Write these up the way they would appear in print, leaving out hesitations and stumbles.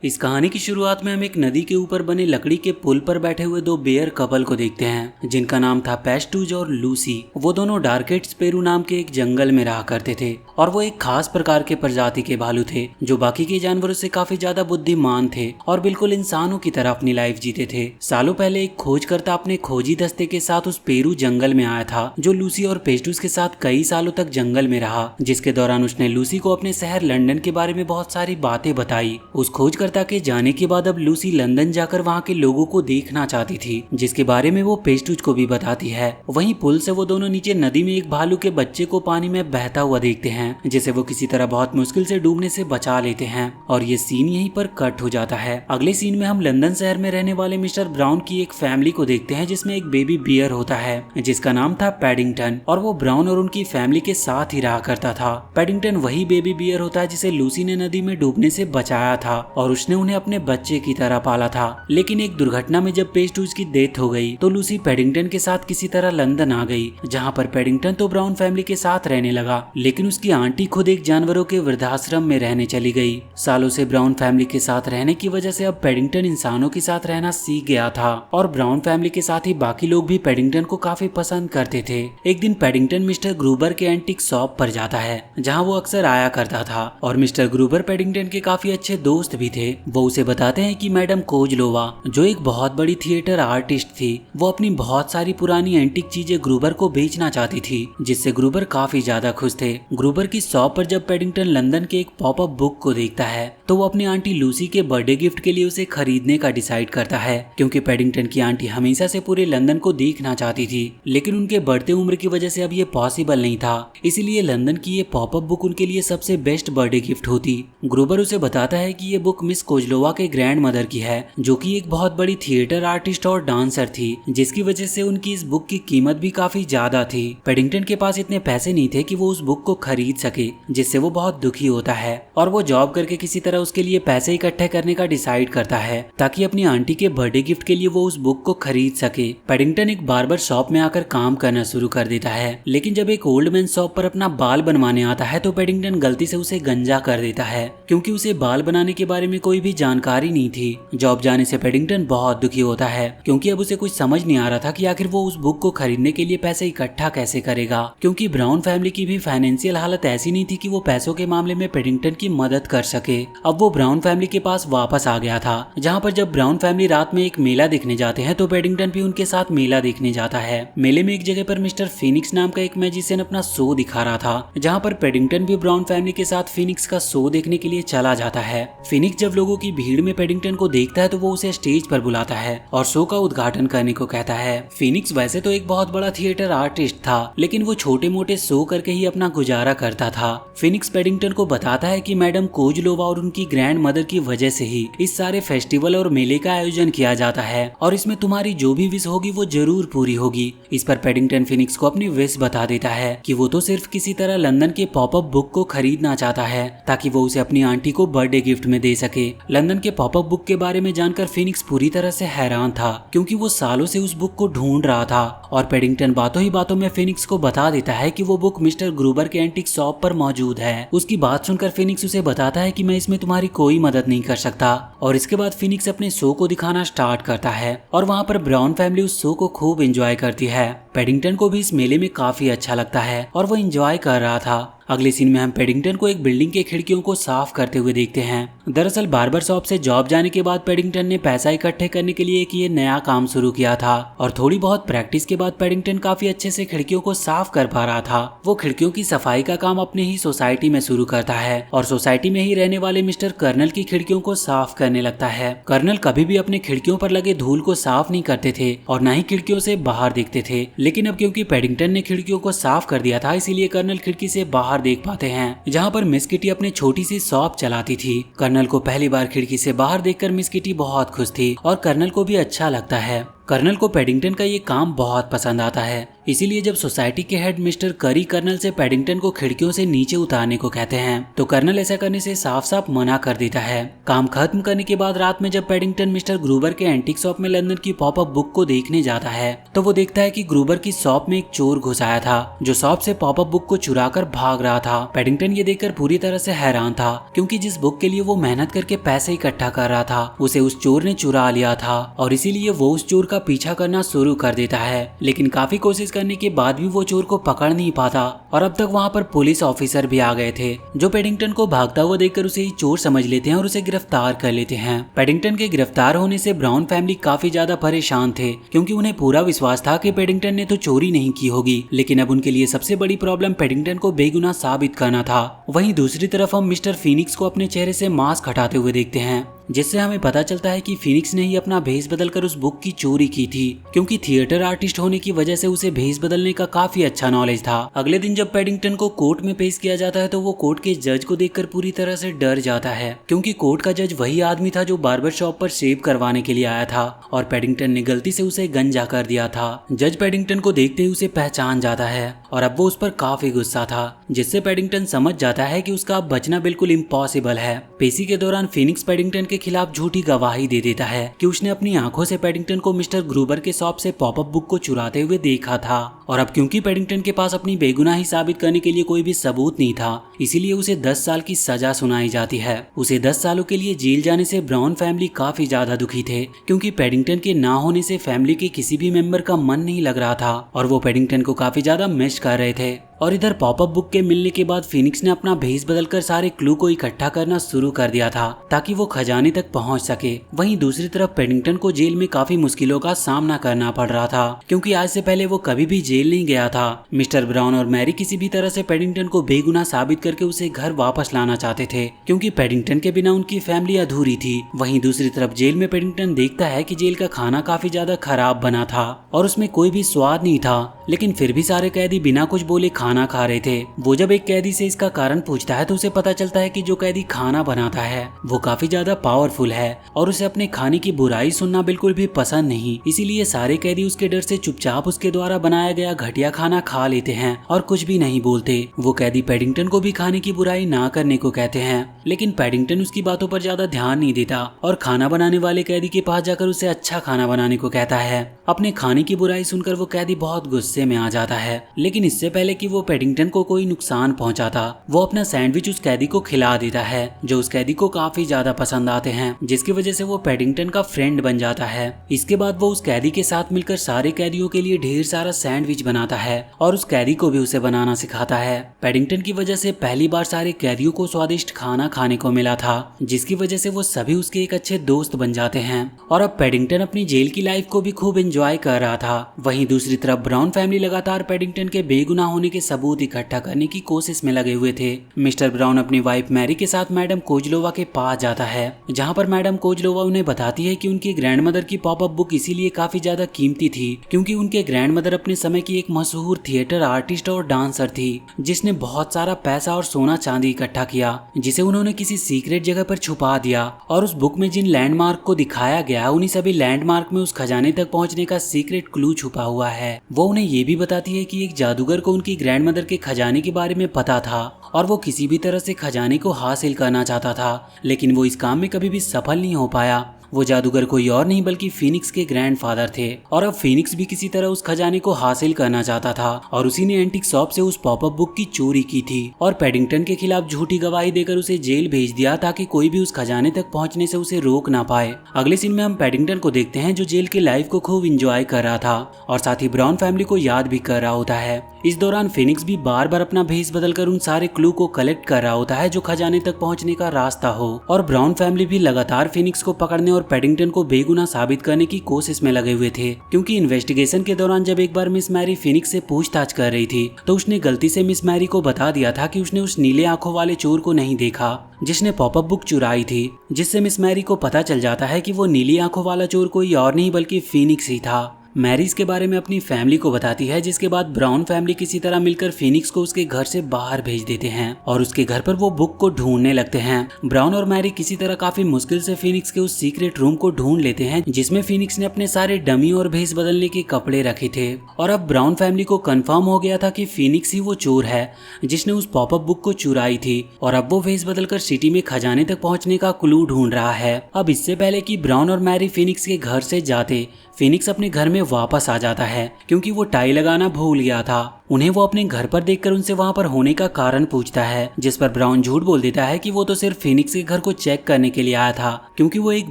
इस कहानी की शुरुआत में हम एक नदी के ऊपर बने लकड़ी के पुल पर बैठे हुए दो बेयर कपल को देखते हैं जिनका नाम था पेस्टूज और लूसी। वो दोनों डार्केट्स पेरू नाम के एक जंगल में रहा करते थे और वो एक खास प्रकार के प्रजाति के भालू थे जो बाकी के जानवरों से काफी ज्यादा बुद्धिमान थे और बिल्कुल इंसानों की तरह अपनी लाइफ जीते थे। सालों पहले एक खोजकर्ता अपने खोजी दस्ते के साथ उस पेरू जंगल में आया था जो लूसी और पेस्टूज के साथ कई सालों तक जंगल में रहा, जिसके दौरान उसने लूसी को अपने शहर लंदन के बारे में बहुत सारी बातें बताई। उस खोजकर्ता के जाने के बाद अब लूसी लंदन जाकर वहाँ के लोगों को देखना चाहती थी जिसके बारे में वो पेस्टूज को भी बताती है। वहीं पुल से वो दोनों नीचे नदी में एक भालू के बच्चे को पानी में बहता हुआ देखते हैं जिसे वो किसी तरह बहुत मुश्किल से डूबने से बचा लेते हैं और ये सीन यहीं पर कट हो जाता है। अगले सीन में हम लंदन शहर में रहने वाले मिस्टर ब्राउन की एक फैमिली को देखते हैं जिसमें एक बेबी बियर होता है जिसका नाम था पैडिंगटन और वो ब्राउन और उनकी फैमिली के साथ ही रहा करता था। पैडिंगटन वही बेबी बियर होता है जिसे लूसी ने नदी में डूबने से बचाया था और उसने उन्हें अपने बच्चे की तरह पाला था। लेकिन एक दुर्घटना में जब पेस्टूज की डेथ हो गई तो लूसी पैडिंगटन के साथ किसी तरह लंदन आ गई जहाँ पर पैडिंगटन तो ब्राउन फैमिली के साथ रहने लगा, लेकिन उसकी आंटी खुद एक जानवरों के वृद्धाश्रम में रहने चली गई। सालों से ब्राउन फैमिली के साथ रहने की वजह से अब पैडिंगटन इंसानों के साथ रहना सीख गया था और ब्राउन फैमिली के साथ ही बाकी लोग भी पैडिंगटन को काफी पसंद करते थे। एक दिन पैडिंगटन मिस्टर ग्रूबर के एंटीक शॉप पर जाता है जहाँ वो अक्सर आया करता था और मिस्टर ग्रूबर पैडिंगटन के काफी अच्छे दोस्त भी थे। वो उसे बताते हैं कि मैडम कोजलोवा जो एक बहुत बड़ी थिएटर आर्टिस्ट थी वो अपनी बहुत सारी पुरानी एंटीक चीजें ग्रूबर को बेचना चाहती थी, जिससे ग्रूबर काफी ज्यादा खुश थे। ग्रूबर की शॉप पर जब पैडिंगटन लंदन के एक पॉपअप बुक को देखता है तो वो अपनी आंटी लूसी के बर्थडे गिफ्ट के लिए उसे खरीदने का डिसाइड करता है क्योंकि पैडिंगटन की आंटी हमेशा से पूरे लंदन को देखना चाहती थी, लेकिन उनके बढ़ते उम्र की वजह से अब ये पॉसिबल नहीं था। इसीलिए लंदन की ये पॉपअप बुक उनके लिए सबसे बेस्ट बर्थडे गिफ्ट होती। ग्रूबर उसे बताता है कि ये बुक मिस कोजलोवा के ग्रैंड मदर की है जो कि एक बहुत बड़ी थिएटर आर्टिस्ट और डांसर थी, जिसकी वजह से उनकी इस बुक की कीमत भी काफी ज्यादा थी। पैडिंगटन के पास इतने पैसे नहीं थे कि वो उस बुक को खरीद सके, जिससे वो बहुत दुखी होता है और वो जॉब करके किसी तरह उसके लिए पैसे इकट्ठे करने का डिसाइड करता है ताकि अपनी आंटी के बर्थडे गिफ्ट के लिए वो उस बुक को खरीद सके। पैडिंगटन एक बार्बर शॉप में आकर काम करना शुरू कर देता है, लेकिन जब एक ओल्ड मैन शॉप पर अपना बाल बनवाने आता है तो पैडिंगटन गलती से उसे गंजा कर देता है क्योंकि उसे बाल बनाने के बारे में कोई भी जानकारी नहीं थी। जॉब जाने से पैडिंगटन बहुत दुखी होता है क्योंकि अब उसे कुछ समझ नहीं आ रहा था कि आखिर वो उस बुक को खरीदने के लिए पैसे इकट्ठा कैसे करेगा, क्योंकि ब्राउन फैमिली की भी फाइनेंशियल हालत ऐसी नहीं थी कि वो पैसों के मामले में पैडिंगटन की मदद कर सके। अब वो ब्राउन फैमिली के पास वापस आ गया था जहाँ पर जब ब्राउन फैमिली रात में एक मेला देखने जाते हैं तो पैडिंगटन भी उनके साथ मेला देखने जाता है। मेले में एक जगह पर मिस्टर फिनिक्स नाम का एक मैजिशियन अपना शो दिखा रहा था जहाँ पर पैडिंगटन भी ब्राउन फैमिली के साथ फिनिक्स का शो देखने के लिए चला जाता है। फिनिक्स जब लोगों की भीड़ में पैडिंगटन को देखता है तो वो उसे स्टेज पर बुलाता है और शो का उद्घाटन करने को कहता है। फिनिक्स वैसे तो एक बहुत बड़ा थिएटर आर्टिस्ट था, लेकिन वो छोटे मोटे शो करके ही अपना गुजारा करता था। फिनिक्स पैडिंगटन को बताता है कि मैडम कोजलोवा और उनकी ग्रैंड मदर की वजह से ही इस सारे फेस्टिवल और मेले का आयोजन किया जाता है और इसमें तुम्हारी जो भी विश होगी वो जरूर पूरी होगी। इस पर पैडिंगटन फिनिक्स को अपनी विश बता देता है कि वो तो सिर्फ किसी तरह लंदन के पॉपअप बुक को खरीदना चाहता है ताकि वो उसे अपनी आंटी को बर्थडे गिफ्ट में दे सके। लंदन के पॉपअप बुक के बारे में जानकर फिनिक्स पूरी तरह से हैरान था क्योंकि वो सालों से उस बुक को ढूंढ रहा था और पैडिंगटन बातों ही बातों में फिनिक्स को बता देता है कि वो बुक मिस्टर ग्रूबर के एंटीक शॉप पर मौजूद है। उसकी बात सुनकर फिनिक्स उसे बताता है कि मैं इसमें तुम्हारी कोई मदद नहीं कर सकता और इसके बाद फिनिक्स अपने शो को दिखाना स्टार्ट करता है और वहाँ पर ब्राउन फैमिली उस शो को खूब एंजॉय करती है। पैडिंगटन को भी इस मेले में काफी अच्छा लगता है और वो एंजॉय कर रहा था। अगले सीन में हम पैडिंगटन को एक बिल्डिंग के खिड़कियों को साफ करते हुए देखते हैं। दरअसल बार्बर शॉप से जॉब जाने के बाद पैडिंगटन ने पैसा इकट्ठे करने के लिए एक ये नया काम शुरू किया था और थोड़ी बहुत प्रैक्टिस के बाद पैडिंगटन काफी अच्छे से खिड़कियों को साफ कर पा रहा था। वो खिड़कियों की सफाई का काम अपने ही सोसाइटी में शुरू करता है और सोसाइटी में ही रहने वाले मिस्टर कर्नल की खिड़कियों को साफ करने लगता है। कर्नल कभी भी अपने खिड़कियों पर लगे धूल को साफ नहीं करते थे और न ही खिड़कियों से बाहर देखते थे, लेकिन अब क्योंकि पैडिंगटन ने खिड़कियों को साफ कर दिया था इसीलिए कर्नल खिड़की से बाहर देख पाते हैं जहाँ पर मिस किटी अपनी छोटी सी शॉप चलाती थी। कर्नल को पहली बार खिड़की से बाहर देखकर मिस किटी बहुत खुश थी और कर्नल को भी अच्छा लगता है। कर्नल को पैडिंगटन का ये काम बहुत पसंद आता है, इसीलिए जब सोसाइटी के हेड मिस्टर करी कर्नल से पैडिंगटन को खिड़कियों से नीचे उतारने को कहते हैं तो कर्नल ऐसा करने से साफ साफ मना कर देता है। काम खत्म करने के बाद रात में जब पैडिंगटन मिस्टर ग्रूबर के एंटीक शॉप में लंदन की पॉपअप बुक को देखने जाता है तो वो देखता है कि ग्रूबर की शॉप में एक चोर घुस आया था जो शॉप से पॉपअप बुक को चुरा कर भाग रहा था। पैडिंगटन ये देखकर पूरी तरह से हैरान था क्योंकि जिस बुक के लिए वो मेहनत करके पैसे इकट्ठा कर रहा था उसे उस चोर ने चुरा लिया था और इसीलिए वो उस चोर का पीछा करना शुरू कर देता है। लेकिन काफी कोशिश करने के बाद भी वो चोर को पकड़ नहीं पाता और अब तक वहाँ पर पुलिस ऑफिसर भी आ गए थे जो पैडिंगटन को भागता हुआ देखकर उसे ही चोर समझ लेते हैं और उसे गिरफ्तार कर लेते हैं। पैडिंगटन के गिरफ्तार होने से ब्राउन फैमिली काफी ज्यादा परेशान थे क्योंकि उन्हें पूरा विश्वास था कि पैडिंगटन ने तो चोरी नहीं की होगी, लेकिन अब उनके लिए सबसे बड़ी प्रॉब्लम पैडिंगटन को बेगुनाह साबित करना था। वहीं दूसरी तरफ हम मिस्टर फीनिक्स को अपने चेहरे से मास्क हटाते हुए देखते हैं जिससे हमें पता चलता है कि फीनिक्स ने ही अपना भेष बदलकर उस बुक की चोरी की थी क्योंकि थिएटर आर्टिस्ट होने की वजह से उसे भेष बदलने का काफी अच्छा नॉलेज था। अगले दिन जब पैडिंगटन को कोर्ट में पेश किया जाता है तो वो कोर्ट के जज को देखकर पूरी तरह से डर जाता है क्योंकि कोर्ट का जज वही आदमी था जो बार्बर शॉप पर शेव करवाने के लिए आया था और पैडिंगटन ने गलती से उसे गंजा कर दिया था। जज पैडिंगटन को देखते ही उसे पहचान जाता है और अब वो उस पर काफी गुस्सा था जिससे पैडिंगटन समझ जाता है कि उसका अब बचना बिल्कुल इम्पॉसिबल है। पेशी के दौरान फीनिक्स पैडिंगटन के खिलाफ झूठी गवाही दे देता है कि उसने अपनी आंखों से पैडिंगटन को मिस्टर ग्रूबर के शॉप से पॉपअप बुक को चुराते हुए देखा था और अब क्योंकि पैडिंगटन के पास अपनी बेगुनाही साबित करने के लिए कोई भी सबूत नहीं था इसीलिए उसे 10 साल की सजा सुनाई जाती है। उसे 10 सालों के लिए जेल जाने से ब्राउन फैमिली काफी ज्यादा दुखी थे क्योंकि पैडिंगटन के ना होने से फैमिली के किसी भी मेंबर का मन नहीं लग रहा था और वो पैडिंगटन को काफी ज्यादा मिस कर रहे थे। और इधर पॉपअप बुक के मिलने के बाद फीनिक्स ने अपना भेष बदलकर सारे क्लू को इकट्ठा करना शुरू कर दिया था ताकि वो खजाने तक पहुंच सके। वहीं दूसरी तरफ पैडिंगटन को जेल में काफी मुश्किलों का सामना करना पड़ रहा था क्योंकि आज से पहले वो कभी भी जेल नहीं गया था। मिस्टर ब्राउन और मैरी किसी भी तरह से पैडिंगटन को बेगुनाह साबित करके उसे घर वापस लाना चाहते थे क्योंकि पैडिंगटन के बिना उनकी फैमिली अधूरी थी। वहीं दूसरी तरफ जेल में पैडिंगटन देखता है कि जेल का खाना काफी ज्यादा खराब बना था और उसमें कोई भी स्वाद नहीं था, लेकिन फिर भी सारे कैदी बिना कुछ बोले खाना खा रहे थे। वो जब एक कैदी से इसका कारण पूछता है तो उसे पता चलता है कि जो कैदी खाना बनाता है वो काफी ज्यादा पावरफुल है और उसे अपने खाने की बुराई सुनना बिल्कुल भी पसंद नहीं, इसीलिए सारे कैदी उसके डर से चुपचाप उसके द्वारा बनाया गया घटिया खाना खा लेते हैं और कुछ भी नहीं बोलते। वो कैदी पैडिंगटन को भी खाने की बुराई ना करने को कहते हैं, लेकिन पैडिंगटन उसकी बातों पर ज्यादा ध्यान नहीं देता और खाना बनाने वाले कैदी के पास जाकर उसे अच्छा खाना बनाने को कहता है। अपने खाने की बुराई सुनकर वो कैदी बहुत गुस्से में आ जाता है, लेकिन इससे पहले कि वो पैडिंगटन को कोई नुकसान पहुंचाता वो अपना सैंडविच उस कैदी को खिला देता है जो उस कैदी को काफी ज्यादा पसंद आते हैं, जिसकी वजह से वो पैडिंगटन का फ्रेंड बन जाता है। इसके बाद वो उस कैदी के साथ मिलकर सारे कैदियों के लिए ढेर सारा सैंडविच बनाता है और उस कैदी को भी उसे बनाना सिखाता है। पैडिंगटन की वजह से पहली बार सारे कैदियों को स्वादिष्ट खाना खाने को मिला था, जिसकी वजह से वो सभी उसके एक अच्छे दोस्त बन जाते हैं और अब पैडिंगटन अपनी जेल की लाइफ को भी खूब एंजॉय कर रहा था। वहीं दूसरी तरफ ब्राउन फैमिली लगातार पैडिंगटन के बेगुनाह होने के सबूत इकट्ठा करने की कोशिश में लगे हुए थे। मिस्टर ब्राउन अपनी वाइफ मैरी के साथ मैडम कोजलोवा के पास जाता है, जहां पर मैडम कोजलोवा उन्हें बताती है कि उनकी ग्रैंडमदर की पॉपअप बुक इसीलिए काफी ज्यादा कीमती थी क्योंकि उनके ग्रैंडमदर अपने समय की एक मशहूर थिएटर आर्टिस्ट और डांसर थी जिसने बहुत सारा पैसा और सोना चांदी इकट्ठा किया, जिसे उन्होंने किसी सीक्रेट जगह पर छुपा दिया और उस बुक में जिन लैंडमार्क को दिखाया गया उन्हीं सभी लैंडमार्क में उस खजाने तक पहुंचने का सीक्रेट क्लू छुपा हुआ है। वो उन्हें ये भी बताती है कि एक जादूगर को उनकी ग्रैंडमदर के खजाने के बारे में पता था और वो किसी भी तरह से खजाने को हासिल करना चाहता था, लेकिन वो इस काम में कभी भी सफल नहीं हो पाया। वो जादूगर कोई और नहीं बल्कि फीनिक्स के ग्रैंडफादर थे और अब फीनिक्स भी किसी तरह उस खजाने को हासिल करना चाहता था और उसी ने एंटीक शॉप से उस पॉपअप बुक की चोरी की थी और पैडिंगटन के खिलाफ झूठी गवाही देकर उसे जेल भेज दिया ताकि कोई भी उस खजाने तक पहुंचने से उसे रोक ना पाए। अगले सीन में हम पैडिंगटन को देखते हैं जो जेल के लाइफ को खूब इंजॉय कर रहा था और साथ ही ब्राउन फैमिली को याद भी कर रहा होता है। इस दौरान फीनिक्स भी बार बार अपना भेष बदलकर उन सारे क्लू को कलेक्ट कर रहा होता है जो खजाने तक पहुंचने का रास्ता हो और ब्राउन फैमिली भी लगातार फीनिक्स को पकड़ने और पैडिंगटन को बेगुनाह साबित करने की कोशिश में लगे हुए थे क्योंकि इन्वेस्टिगेशन के दौरान जब एक बार मिस मैरी फीनिक्स से पूछताछ कर रही थी तो उसने गलती से मिस मैरी को बता दिया था कि उसने उस नीले आंखों वाले चोर को नहीं देखा जिसने पॉपअप बुक चुराई थी, जिससे मिस मैरी को पता चल जाता है कि वो नीली आंखों वाला चोर कोई और नहीं बल्कि फीनिक्स ही था। मैरी इसके बारे में अपनी फैमिली को बताती है, जिसके बाद ब्राउन फैमिली किसी तरह मिलकर फिनिक्स को उसके घर से बाहर भेज देते हैं और उसके घर पर वो बुक को ढूंढने लगते हैं। ब्राउन और मैरी किसी तरह काफी मुश्किल से फिनिक्स के उस सीक्रेट रूम को ढूंढ लेते हैं जिसमें फिनिक्स ने अपने सारे डमी और भेस बदलने के कपड़े रखे थे। और अब ब्राउन फैमिली को कंफर्म हो गया था कि फिनिक्स ही वो चोर है जिसने उस पॉपअप बुक को चुराई थी और अब वो भेस बदलकर सिटी में खजाने तक पहुंचने का क्लू ढूंढ रहा है। अब इससे पहले कि ब्राउन और मैरी फिनिक्स के घर से जाते, फिनिक्स अपने घर में वापस आ जाता है क्योंकि वो टाई लगाना भूल गया था। उन्हें वो अपने घर पर देखकर उनसे वहां पर होने का कारण पूछता है, जिस पर ब्राउन झूठ बोल देता है कि वो तो सिर्फ फिनिक्स के घर को चेक करने के लिए आया था क्योंकि वो एक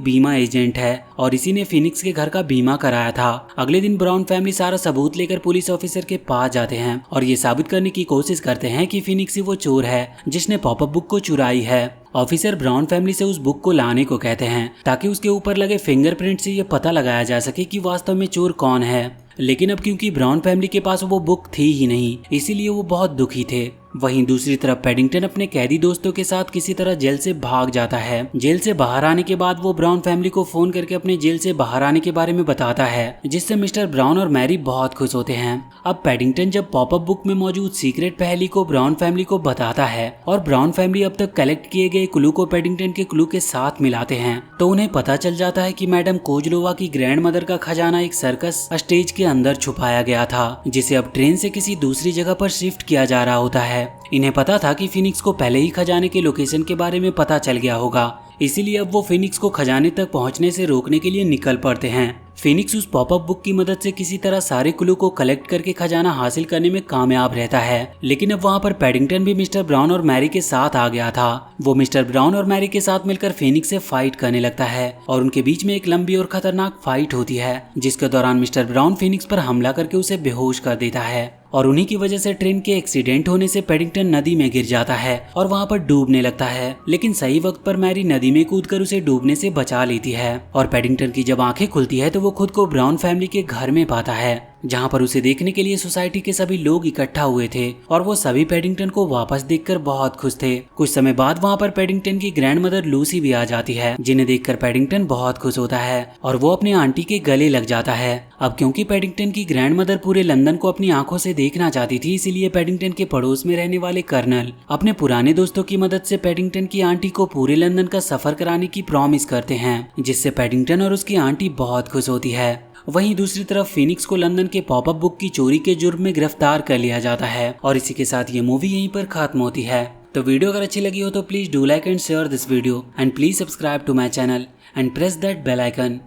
बीमा एजेंट है और इसी ने फिनिक्स के घर का बीमा कराया था। अगले दिन ब्राउन फैमिली सारा सबूत लेकर पुलिस ऑफिसर के पास जाते हैं और ये साबित करने की कोशिश करते हैं कि फिनिक्स ही वो चोर है जिसने पॉपअप बुक को चुराई है। ऑफिसर ब्राउन फैमिली से उस बुक को लाने को कहते हैं ताकि उसके ऊपर लगे फिंगरप्रिंट से ये पता लगाया जा सके कि वास्तव में चोर कौन है। लेकिन अब क्योंकि ब्राउन फैमिली के पास वो बुक थी ही नहीं, इसीलिए वो बहुत दुखी थे। वहीं दूसरी तरफ पैडिंगटन अपने कैदी दोस्तों के साथ किसी तरह जेल से भाग जाता है। जेल से बाहर आने के बाद वो ब्राउन फैमिली को फोन करके अपने जेल से बाहर आने के बारे में बताता है, जिससे मिस्टर ब्राउन और मैरी बहुत खुश होते हैं। अब पैडिंगटन जब पॉपअप बुक में मौजूद सीक्रेट पहेली को ब्राउन फैमिली को बताता है और ब्राउन फैमिली अब तक कलेक्ट किए गए क्लू को पैडिंगटन के क्लू के साथ मिलाते हैं, तो उन्हें पता चल जाता है कि मैडम कोजलोवा की ग्रैंड मदर का खजाना एक सर्कस स्टेज के अंदर छुपाया गया था, जिसे अब ट्रेन से किसी दूसरी जगह पर शिफ्ट किया जा रहा होता है। इन्हें पता था कि फिनिक्स को पहले ही खजाने के लोकेशन के बारे में पता चल गया होगा, इसीलिए अब वो फिनिक्स को खजाने तक पहुंचने से रोकने के लिए निकल पड़ते हैं। फिनिक्स उस पॉपअप बुक की मदद से किसी तरह सारे क्लू को कलेक्ट करके खजाना हासिल करने में कामयाब रहता है, लेकिन अब वहाँ पर पैडिंगटन भी मिस्टर ब्राउन और मैरी के साथ आ गया था। वो मिस्टर ब्राउन और मैरी के साथ मिलकर फिनिक्स से फाइट करने लगता है और उनके बीच में एक लंबी और खतरनाक फाइट होती है, जिसके दौरान मिस्टर ब्राउन फिनिक्स पर हमला करके उसे बेहोश कर देता है और उन्हीं की वजह से ट्रेन के एक्सीडेंट होने से पैडिंगटन नदी में गिर जाता है और वहाँ पर डूबने लगता है। लेकिन सही वक्त पर मैरी नदी में कूदकर उसे डूबने से बचा लेती है और पैडिंगटन की जब आंखें खुलती है तो वो खुद को ब्राउन फैमिली के घर में पाता है, जहाँ पर उसे देखने के लिए सोसाइटी के सभी लोग इकट्ठा हुए थे और वो सभी पैडिंगटन को वापस देखकर बहुत खुश थे। कुछ समय बाद वहाँ पर पैडिंगटन की ग्रैंड मदर लूसी भी आ जाती है, जिन्हें देखकर पैडिंगटन बहुत खुश होता है और वो अपने आंटी के गले लग जाता है। अब क्योंकि पैडिंगटन की ग्रैंड मदर पूरे लंदन को अपनी आंखों से देखना चाहती थी, इसीलिए पैडिंगटन के पड़ोस में रहने वाले कर्नल अपने पुराने दोस्तों की मदद से पैडिंगटन की आंटी को पूरे लंदन का सफर कराने की प्रॉमिस करते हैं, जिससे पैडिंगटन और उसकी आंटी बहुत खुश होती है। वहीं दूसरी तरफ फिनिक्स को लंदन के पॉपअप बुक की चोरी के जुर्म में गिरफ्तार कर लिया जाता है और इसी के साथ ये मूवी यहीं पर खत्म होती है। तो वीडियो अगर अच्छी लगी हो तो please do like and share this video and please subscribe to my channel and press that bell icon.